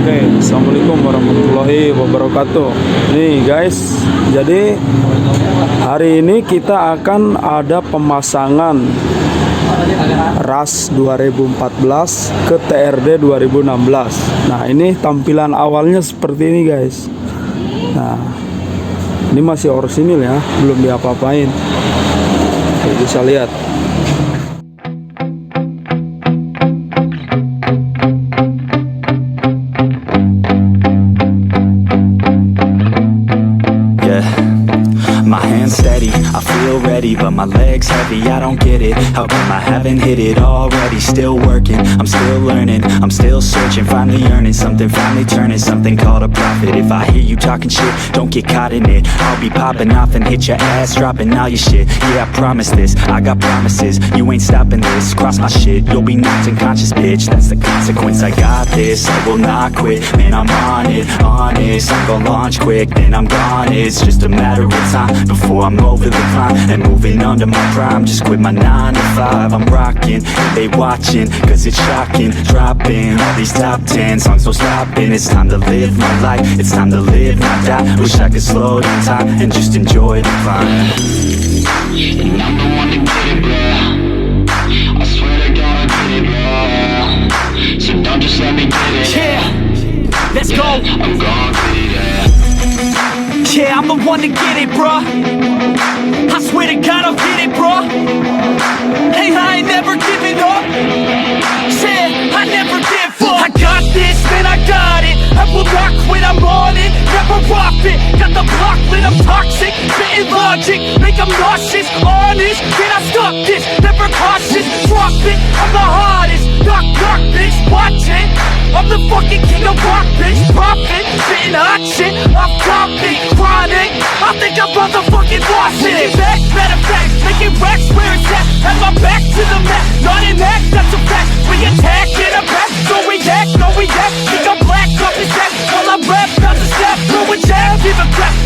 Oke, assalamualaikum warahmatullahi wabarakatuh. Nih guys, jadi hari ini kita akan ada pemasangan RAS 2014 ke TRD 2016. Nah, ini tampilan awalnya seperti ini guys. Nah, ini masih orisinil ya, belum diapa-apain. Oke, bisa lihat. Steady, I feel ready, but my legs heavy, I don't get it. How come I haven't hit it already? Still working, I'm still learning, I'm still searching, finally earning something, finally turning something called a profit. If I hear you talking shit, don't get caught in it. I'll be popping off and hit your ass, dropping all your shit. Yeah, I promise this, I got promises, you ain't stopping this. Cross my shit, you'll be knocked unconscious, bitch. That's the consequence, I got this, I will not quit. Man, I'm on it, honest, I'm gonna launch quick, then I'm gone. It's just a matter of time before I'm over the climb and moving under my prime. Just quit my 9 to 5, I'm rocking, they watching, cause it's shocking. Dropping all these top 10 songs, no stopping. It's time to live my life, it's time to live, not die. Wish I could slow down time and just enjoy the climb. And I'm the one to get it, bro. I swear to God I get it, bro. So don't just let me get it. Yeah, let's go. I'm gonna get it, yeah. Yeah, I'm the one to get it, bruh. I swear to God I'll get it, bruh. Hey, I ain't never giving up. Yeah, I never give up. I got this, man, I got it. I will not quit, I'm on it. Never rock it. Got the block lit, I'm toxic. Spitting logic, make them nauseous. Honest, can I stop this? Never cautious, drop it. I'm the hardest. Knock, knock, bitch, watch it. I'm the fucking king of rock, bitch. Profit, spitting hot shit. I'm topic, chronic. I think I'm motherfucking lost it. Back, matter of fact, making racks where it's at. Have my back to the map, not an act, that's a fact. We attack in a back, so we act, no we act. Think I'm black, up his back, while I rap, not the snap. Throw a jab, give a crap.